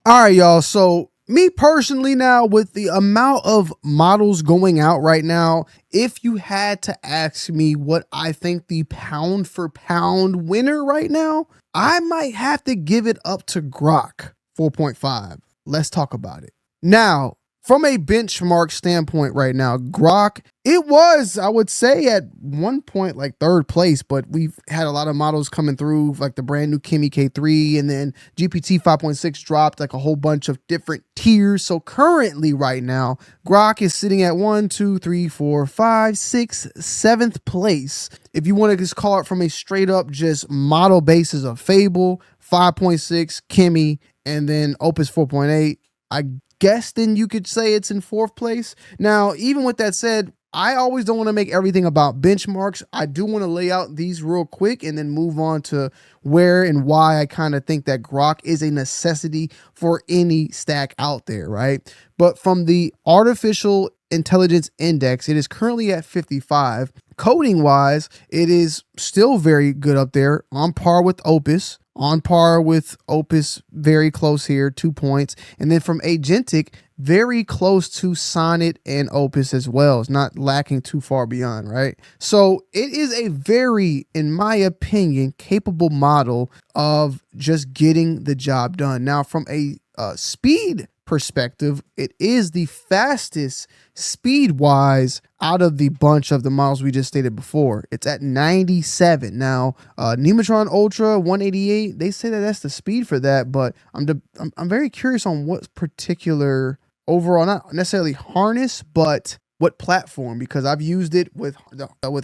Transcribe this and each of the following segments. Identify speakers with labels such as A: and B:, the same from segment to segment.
A: All right, y'all. So me personally now, with the amount of models going out right now, if you had to ask me what I think the pound for pound winner right now, I might have to give it up to Grok 4.5. Let's talk about it. Now, from a benchmark standpoint right now, Grok, it was, I would say, at one point like third place, but we've had a lot of models coming through, like the brand new Kimi K3, and then GPT 5.6 dropped like a whole bunch of different tiers. So currently right now, Grok is sitting at 1, 2, 3, 4, 5, 6, 7th place. If you want to just call it from a straight up just model basis of Fable, 5.6, Kimi, and then Opus 4.8, I guess then you could say it's in 4th place. Now, even with that said, I always don't want to make everything about benchmarks. I do want to lay out these real quick and then move on to where and why I kind of think that Grok is a necessity for any stack out there, right? But from the artificial intelligence index, it is currently at 55. Coding wise, it is still very good up there, on par with Opus. On par with Opus, very close here, 2 points. And then from agentic, very close to Sonnet and Opus as well. It's not lacking too far beyond, right? So it is a very, in my opinion, capable model of just getting the job done. Now, from a speed perspective, it is the fastest speed-wise out of the bunch of the models we just stated before. It's at 97. Now, Nematron Ultra 188, they say that that's the speed for that, but I'm very curious on what particular overall, not necessarily harness, but what platform, because I've used it with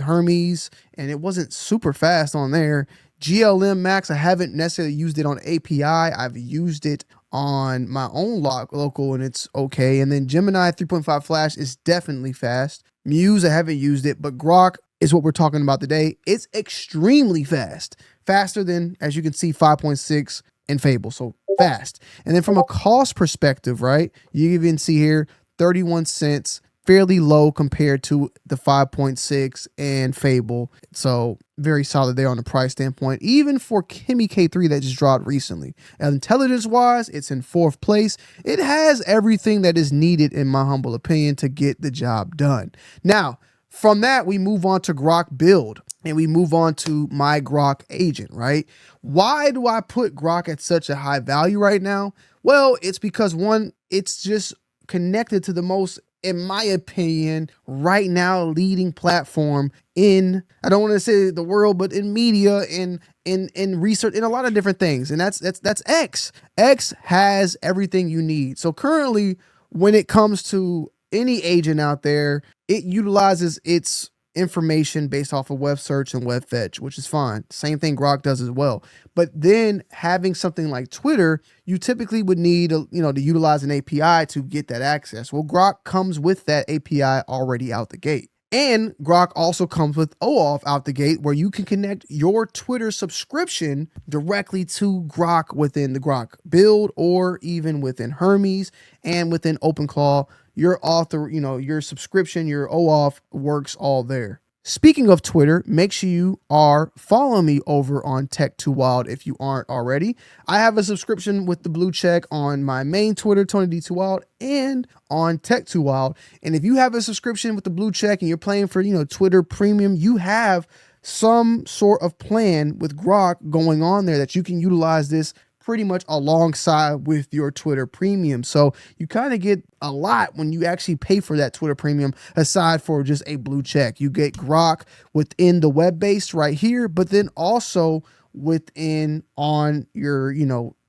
A: Hermes and it wasn't super fast on there. GLM Max, I haven't necessarily used it on API. I've used it on my own local and it's okay. And then Gemini 3.5 Flash is definitely fast. Muse, I haven't used it, but Grok is what we're talking about today. It's extremely fast. Faster than, as you can see, 5.6 and Fable. So fast. And then from a cost perspective, right, you even see here 31 cents, fairly low compared to the 5.6 and Fable. So very solid there on the price standpoint, even for Kimi K3 that just dropped recently. And intelligence wise, it's in 4th place. It has everything that is needed, in my humble opinion, to get the job done. Now, from that, we move on to Grok Build and we move on to my Grok agent, right? Why do I put Grok at such a high value right now? Well, it's because one, it's just connected to the most, in my opinion, right now leading platform in, I don't want to say the world, but in media, in research, in a lot of different things. And that's X. X has everything you need. So currently, when it comes to any agent out there, it utilizes its information based off of web search and web fetch, which is fine. Same thing Grok does as well. But then having something like Twitter, you typically would need, to utilize an API to get that access. Well, Grok comes with that API already out the gate. And Grok also comes with OAuth out the gate, where you can connect your Twitter subscription directly to Grok within the Grok Build, or even within Hermes and within OpenClaw. Your author, your subscription, your OAuth works all there. Speaking of Twitter, make sure you are following me over on Tech2Wild if you aren't already. I have a subscription with the blue check on my main Twitter, Tony D2Wild, and on Tech2Wild. And if you have a subscription with the blue check and you're playing for, Twitter Premium, you have some sort of plan with Grok going on there that you can utilize this pretty much alongside with your Twitter Premium. So you kind of get a lot when you actually pay for that Twitter Premium, aside for just a blue check. You get Grok within the web-based right here, but then also within on your,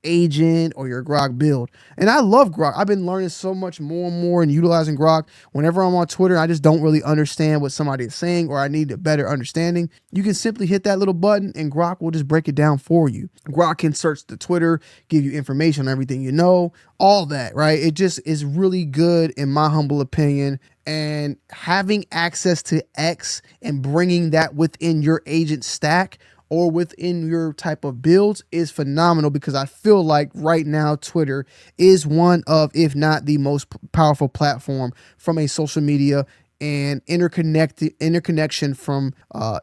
A: agent or your Grok Build. And I love Grok. I've been learning so much more and more and utilizing Grok. Whenever I'm on Twitter, I just don't really understand what somebody is saying, or I need a better understanding. You can simply hit that little button and Grok will just break it down for you. Grok can search the Twitter, give you information on everything you know, all that, right? It just is really good, in my humble opinion. And having access to X and bringing that within your agent stack or within your type of builds is phenomenal, because I feel like right now Twitter is one of, if not the most powerful platform from a social media and interconnection from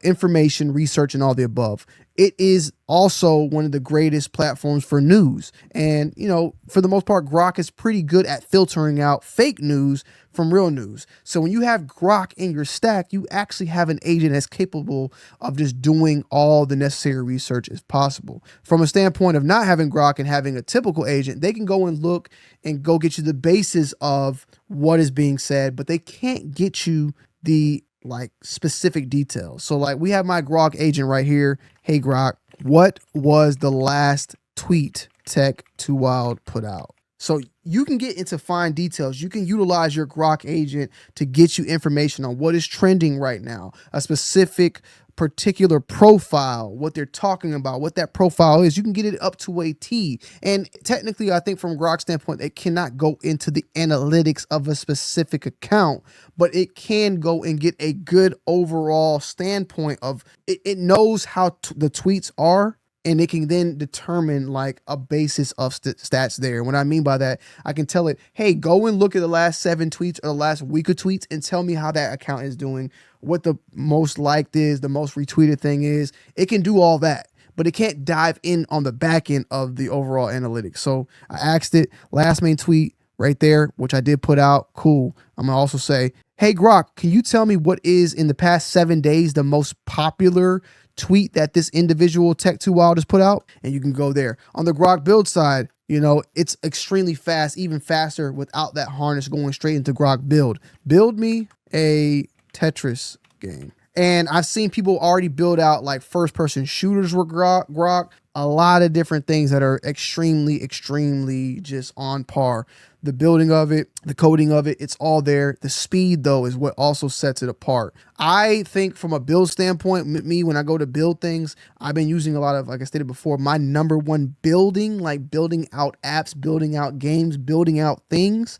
A: information, research, and all the above. it is also one of the greatest platforms for news. And, you know, for the most part, Grok is pretty good at filtering out fake news from real news. So when you have Grok in your stack, you actually have an agent that's capable of just doing all the necessary research as possible. From a standpoint of not having Grok and having a typical agent, they can go and look and go get you the basis of what is being said, but they can't get you the like specific details. So like we have my Grok agent right here. Hey Grok, what was the last tweet Tech Too Wild put out? So you can get into fine details. You can utilize your Grok agent to get you information on what is trending right now, a specific particular profile, what they're talking about, what that profile is. You can get it up to a T. And technically, I think from Grok's standpoint, it cannot go into the analytics of a specific account, but it can go and get a good overall standpoint of it knows how the tweets are, and it can then determine like a basis of stats there. What I mean by that, I can tell it, hey, go and look at the last 7 tweets or the last week of tweets and tell me how that account is doing, what the most liked is, the most retweeted thing is. It can do all that, but it can't dive in on the back end of the overall analytics. So I asked it, last main tweet right there, which I did put out. Cool. I'm gonna also say, hey Grok, can you tell me what is in the past 7 days the most popular tweet that this individual Tech Too Wild has put out? And you can go there. On the Grok Build side, you know, it's extremely fast, even faster without that harness going straight into Grok Build. Build me a Tetris game. And I've seen people already build out like first person shooters with Grok, a lot of different things that are extremely just on par. The building of it, the coding of it, it's all there. The speed though is what also sets it apart. I think from a build standpoint, me, when I go to build things, I've been using a lot of, like I stated before, my number one building, like building out apps, building out games, building out things,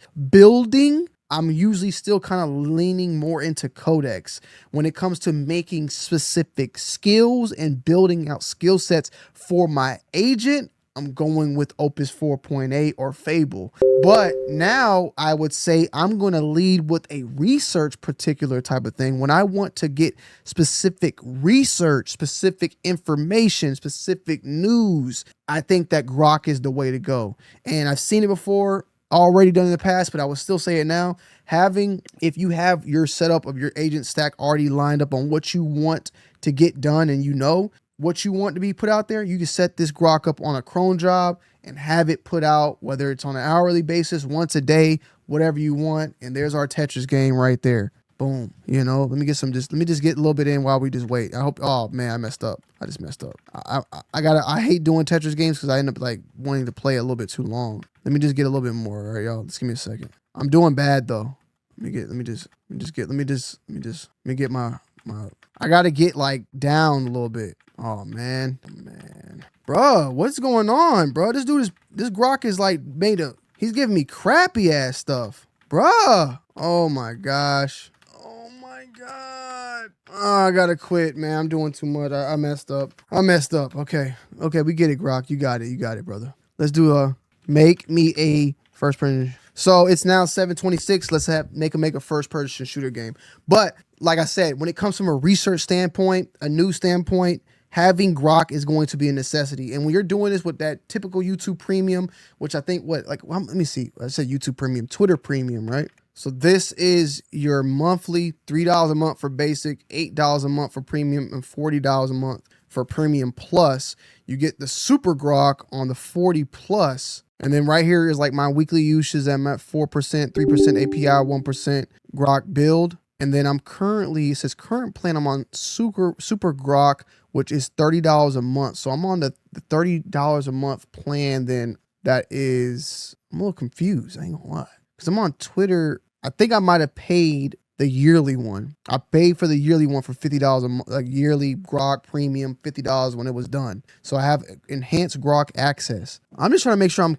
A: I'm usually still kind of leaning more into Codex when it comes to making specific skills and building out skill sets for my agent. I'm going with Opus 4.8 or Fable. But now I would say I'm going to lead with a research particular type of thing. When I want to get specific research, specific information, specific news, I think that Grok is the way to go. And I've seen it before, already done in the past, but I will still say it now. If you have your setup of your agent stack already lined up on what you want to get done and you know what you want to be put out there, you can set this Grok up on a cron job and have it put out, whether it's on an hourly basis, once a day, whatever you want. And there's our Tetris game right there. Boom. You know, let me just get a little bit in while we just wait. I hope, oh man, I messed up. I just messed up. I hate doing Tetris games because I end up like wanting to play a little bit too long. Let me just get a little bit more. All right, y'all, just give me a second. I'm doing bad though. Let me get my, I gotta get like down a little bit. Oh man. Bruh, what's going on, bro? This Grok is like he's giving me crappy ass stuff. Bruh. Oh my gosh. Oh my God. Oh, I gotta quit, man. I'm doing too much. I messed up. Okay, we get it, Grok. You got it, brother. Let's do make me a first person. So it's now 7:26. Let's make a first person shooter game. But like I said, when it comes from a research standpoint, a news standpoint, having Grok is going to be a necessity. And when you're doing this with that typical YouTube premium, which I think let me see. I said YouTube premium, Twitter premium, right? So this is your monthly $3 a month for basic, $8 a month for premium, and $40 a month for premium plus. You get the super Grok on the 40 plus. And then right here is like my weekly usage. I'm at 4%, 3% API, 1% Grok Build. And then it says current plan, I'm on super Grok, which is $30 a month. So I'm on the $30 a month plan. Then I'm a little confused. I ain't gonna lie. Because I'm on Twitter. I think I might have paid the yearly one. I paid for the yearly one for $50 a month, like yearly Grok premium, $50 when it was done. So I have enhanced Grok access. I'm just trying to make sure I'm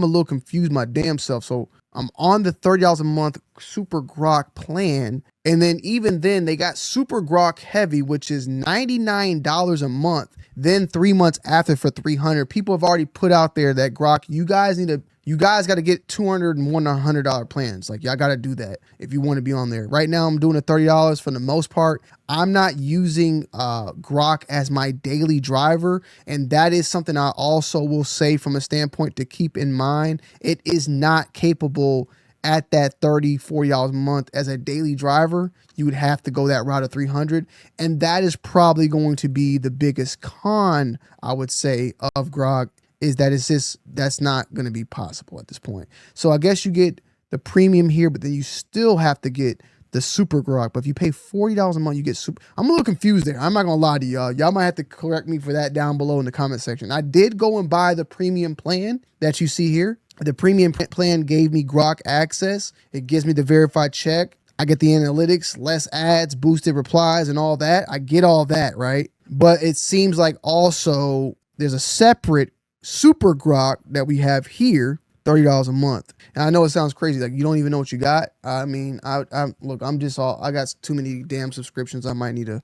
A: a little confused my damn self. So I'm on the $30 a month super Grok plan. And then even then they got super Grok heavy, which is $99 a month. Then 3 months after for $300. People have already put out there that Grok, you guys need to You guys got to get $200 and $100 plans. Like, y'all got to do that if you want to be on there. Right now, I'm doing a $30 for the most part. I'm not using Grok as my daily driver, and that is something I also will say from a standpoint to keep in mind. It is not capable at that $30, $40 a month as a daily driver. You would have to go that route of 300, and that is probably going to be the biggest con, I would say, of Grok, is that it's just, that's not going to be possible at this point. So I guess you get the premium here, but then you still have to get the super Grok. But if you pay $40 a month, you get super. I'm a little confused there. I'm not going to lie to y'all. Y'all might have to correct me for that down below in the comment section. I did go and buy the premium plan that you see here. The premium plan gave me Grok access. It gives me the verified check. I get the analytics, less ads, boosted replies, and all that. I get all that, right? But it seems like also there's a separate super Grok that we have here, $30 a month. And I know it sounds crazy, like you don't even know what you got. I mean, I look, I got too many damn subscriptions. I might need to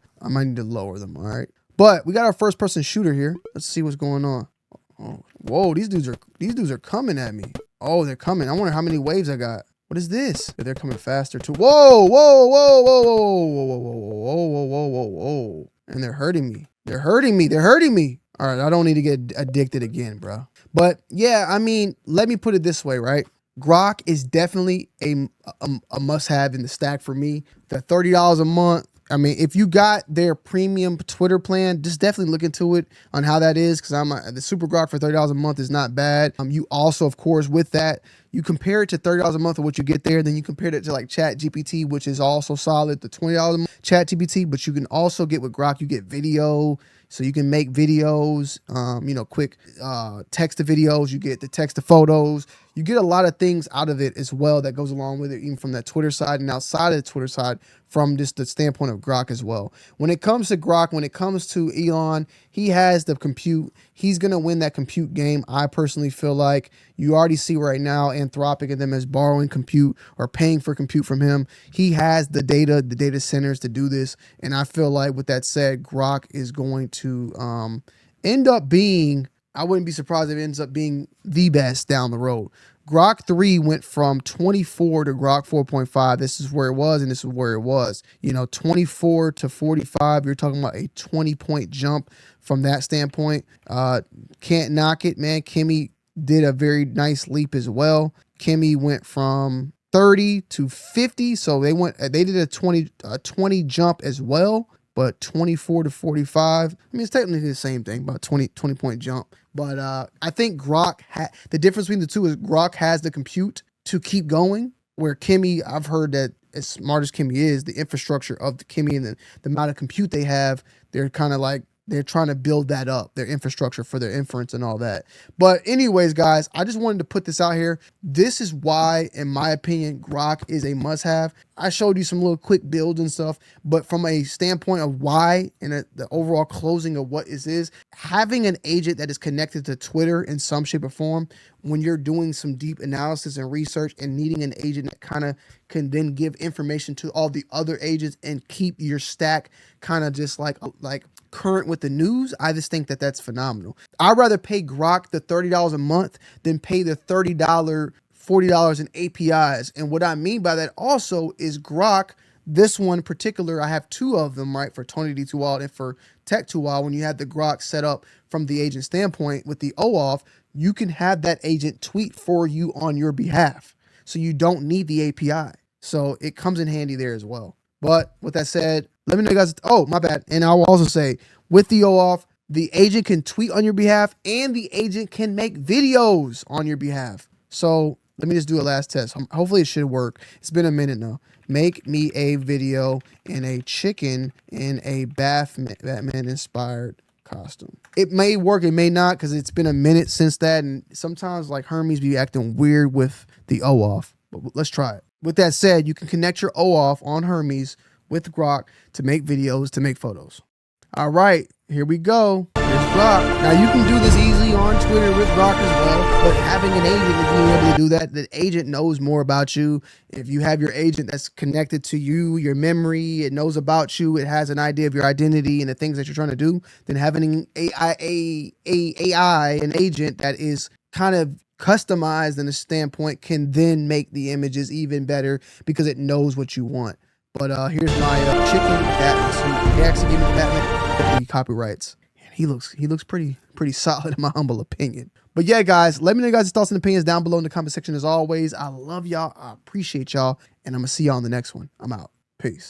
A: lower them. All right. But we got our first person shooter here. Let's see what's going on. Oh, whoa, these dudes are coming at me. Oh, they're coming. I wonder how many waves I got. What is this? They're coming faster too. Whoa, whoa, whoa, whoa, whoa, whoa, whoa, whoa, whoa, whoa, whoa, whoa. And they're hurting me. They're hurting me. They're hurting me. All right, I don't need to get addicted again, bro. But yeah, I mean, let me put it this way, right? Grok is definitely a must-have in the stack for me. The $30 a month. I mean, if you got their premium Twitter plan, just definitely look into it on how that is, because the super Grok for $30 a month is not bad. You also, of course, with that, you compare it to $30 a month of what you get there, then you compare it to like Chat GPT, which is also solid, the $20 a month Chat GPT, but you can also get with Grok, you get video, so you can make videos, quick text to videos, you get the text to photos, you get a lot of things out of it as well that goes along with it, even from that Twitter side and outside of the Twitter side, from just the standpoint of Grok as well. When it comes to Grok, when it comes to Elon, he has the compute. He's going to win that compute game. I personally feel like you already see right now Anthropic and them as borrowing compute or paying for compute from him. He has the data centers to do this. And I feel like with that said, Grok is going to end up being, I wouldn't be surprised if it ends up being the best down the road. Grok 3 went from 24 to Grok 4.5. This is where it was, and this is where it was. 24 to 45, you're talking about a 20-point jump from that standpoint. Can't knock it, man. Kimi did a very nice leap as well. Kimi went from 30 to 50, so they did a 20 jump as well. But 24 to 45, I mean, it's technically the same thing, about 20-point jump. But I think Grok, the difference between the two is Grok has the compute to keep going, where Kimi, I've heard that as smart as Kimi is, the infrastructure of the Kimi and the amount of compute they have, they're kind of like, they're trying to build that up, their infrastructure for their inference and all that. But anyways, guys, I just wanted to put this out here. This is why, in my opinion, Grok is a must-have. I showed you some little quick builds and stuff, but from a standpoint of why and the overall closing of what is having an agent that is connected to Twitter in some shape or form, when you're doing some deep analysis and research and needing an agent that kind of can then give information to all the other agents and keep your stack kind of just like current with the news, I just think that that's phenomenal. I'd rather pay Grok the $30 a month than pay the $30, $40 in APIs. And what I mean by that also is Grok, this one in particular, I have two of them, right, for Tony D2 Wild and for Tech 2 Wild. When you have the Grok set up from the agent standpoint with the OAuth, you can have that agent tweet for you on your behalf. So you don't need the API. So it comes in handy there as well. But with that said, let me know, guys. Oh, my bad. And I will also say, with the OAuth, the agent can tweet on your behalf and the agent can make videos on your behalf. So let me just do a last test. Hopefully it should work. It's been a minute now. Make me a video in a chicken in a Batman inspired costume. It may work, it may not, because it's been a minute since that. And sometimes like Hermes be acting weird with the OAuth. But let's try it. With that said, you can connect your OAuth on Hermes with Grok to make videos, to make photos. All right, here we go. Here's Grok. Now you can do this easily on Twitter with Grok as well, but having an agent and being able to do that, the agent knows more about you. If you have your agent that's connected to you, your memory, it knows about you, it has an idea of your identity and the things that you're trying to do, then having an AI, an agent that is kind of customized in a standpoint can then make the images even better because it knows what you want. But here's my chicken Batman suit. They actually gave me the Batman copyrights. And he looks pretty solid in my humble opinion. But yeah, guys, let me know your guys' thoughts and opinions down below in the comment section as always. I love y'all. I appreciate y'all. And I'm going to see y'all on the next one. I'm out. Peace.